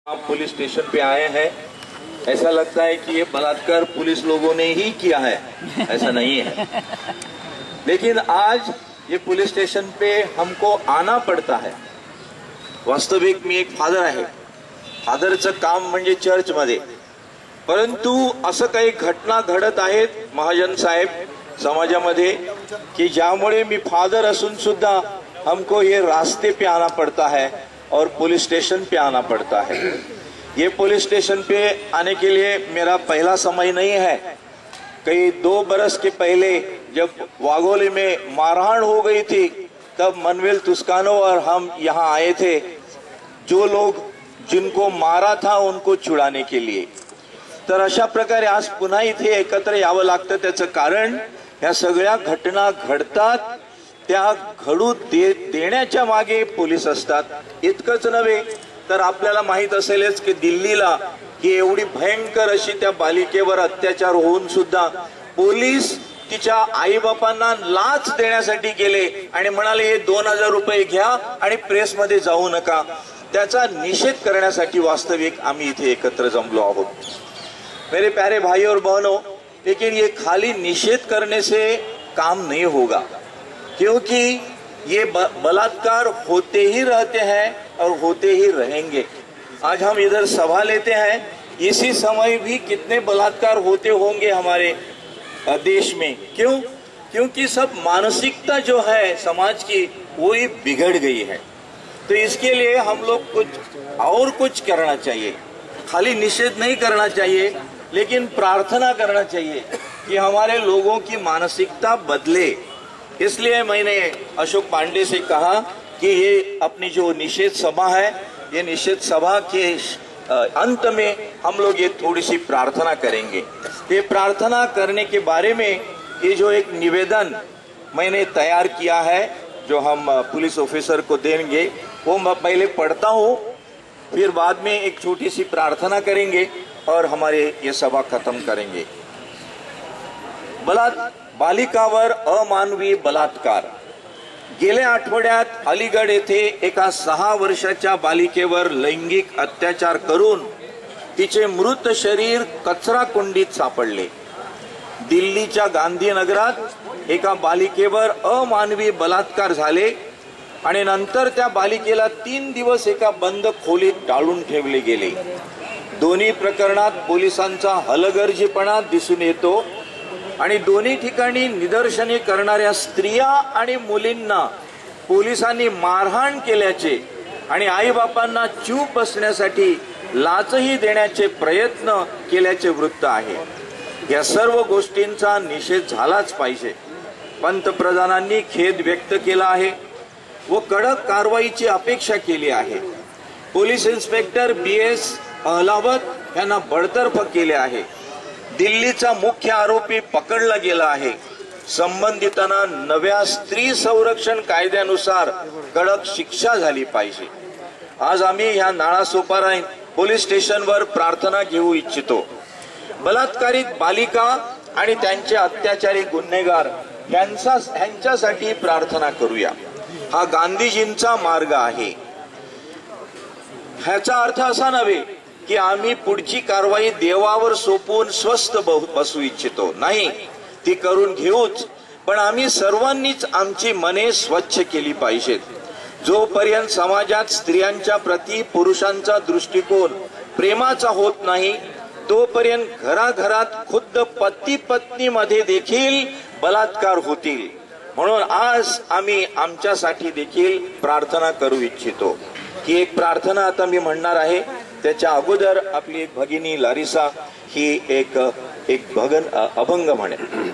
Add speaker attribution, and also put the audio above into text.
Speaker 1: आप police station पे आए हैं, ऐसा लगता है कि ये बलात्कार पुलिस लोगों ने ही किया है, ऐसा नहीं है। लेकिन आज ये पुलिस स्टेशन पे हमको आना पड़ता है। वास्तविक मी एक फादर आहे, फादरचं काम म्हणजे चर्चमध्ये, परंतु असं काही घटना घडत आहेत महाजन साहेब समाजामध्ये की ज्यामुळे मी फादर असून सुद्धा हमको ये रास्ते पे आना पड़ता है और पुलिस स्टेशन पे आना पड़ता है। ये पुलिस स्टेशन पे आने के लिए मेरा पहला समय नहीं है। कई 2 बरस के पहले जब वाघोली में मारहाण हो गई थी तब मनवेल तुस्कानो और हम यहाँ आए थे, जो लोग जिनको मारा था उनको छुड़ाने के लिए। तर अशा प्रकारे आज पुन्हा इथे एकत्र यावं लागतं। त्याचं कारण या सगळ्या घटना घडतात त्या घडू देण्याच्या मागे पोलीस असतात। इतकंच नव्हे तर आपल्याला माहित असेलच की दिल्लीला ही एवढी भयंकर अशी त्या बालिकेवर अत्याचार होऊन सुद्धा पोलीस तिच्या आईबापांना लाच देण्यासाठी गेले आणि म्हणाले हे 2000 रुपये घ्या आणि प्रेसमध्ये जाऊ नका। त्याचा निषेध करण्यासाठी वास्तविक आम्ही इथे एकत्र जमलो आहोत। मेरे प्यारे भाई और बहनों, लेकिन ये खाली निषेध करने से काम नहीं होगा, क्योंकि ये बलात्कार होते ही रहते हैं और होते ही रहेंगे। आज हम इधर सभा लेते हैं, इसी समय भी कितने बलात्कार होते होंगे हमारे देश में। क्यों? क्योंकि सब मानसिकता जो है समाज की वो ही बिगड़ गई है। तो इसके लिए हम लोग कुछ करना चाहिए। खाली निषेध नहीं करना चाहिए, लेकिन प्रार्थना करना चाहिए कि हमारे लोगों की मानसिकता बदले। इसलिए मैंने अशोक पांडे से कहा कि ये अपनी जो निषेध सभा है, ये निषेध सभा के अंत में हम लोग ये थोड़ी सी प्रार्थना करेंगे। ये प्रार्थना करने के बारे में ये जो एक निवेदन मैंने तैयार किया है जो हम पुलिस ऑफिसर को देंगे, वो मैं पहले पढ़ता हूँ, फिर बाद में एक छोटी सी प्रार्थना करेंगे और हमारे ये सभा खत्म करेंगे। बालिकावर अमानवी बलात्कार। गेल्या आठवड्यात अलीगड येथे एका 6 वर्षाच्या बालिकेवर लैंगिक अत्याचार करून तिचे मृत शरीर कचरा कुंडीत सापडले। दिल्लीच्या गांधीनगरात एका बालिकेवर अमानवी बलात्कार झाले आणि नंतर त्या बालिकेला 3 दिवस एका बंद खोलीत डाळून ठेवले गेले। दोन्ही प्रकरणात पोलिसांचा हलगर्जीपणा दिसून येतो आणि दोन्ही ठिकाणी निदर्शने करणाऱ्या स्त्रिया आणि मुलींना पोलिसांनी मारहाण केल्याचे आणि आईबापांना चूप बसण्यासाठी लाचही देण्याचे प्रयत्न केल्याचे वृत्त आहे। या सर्व गोष्टींचा निषेध झालाच पाहिजे। पंतप्रधानांनी खेद व्यक्त केला आहे व कडक कारवाईची अपेक्षा केली आहे। पोलीस इन्स्पेक्टर BS अहलावत यांना बडतर्फ केले आहे। दिल्लीचा मुख्य आरोपी पकडला गेला आहे। संबंधितांना नव्या स्त्री संरक्षण कायद्यानुसार कडक शिक्षा झाली पाहिजे। आज आम्ही ह्या नाळासोपारा पोलीस स्टेशनवर प्रार्थना घेऊ इच्छितो। बलात्कारित बालिका आणि त्यांचे अत्याचारी गुन्हेगार यांच्यासाठी प्रार्थना करूया। हा गांधीजींचा मार्ग आहे। ह्याचा अर्थ असा नव्हे की आम्ही पुढची कारवाई देवावर सोपवून स्वस्थ बसू इच्छितो, नाही, ती करून घेऊच, पण आम्ही सर्वांनीच आमची मने स्वच्छ केली पाहिजेत। जोपर्यंत समाजात स्त्रियांच्या प्रती पुरुषांचा दृष्टिकोन प्रेमाचा होत नाही तोपर्यंत घराघरात खुद्द पती पत्नीमध्ये देखील बलात्कार होतील। म्हणून आज आम्ही आमच्यासाठी देखील प्रार्थना करू इच्छितो। की एक प्रार्थना आता मी म्हणणार आहे, त्याच्या अगोदर आपली एक भगिनी लारिसा ही एक अभंग म्हणेल।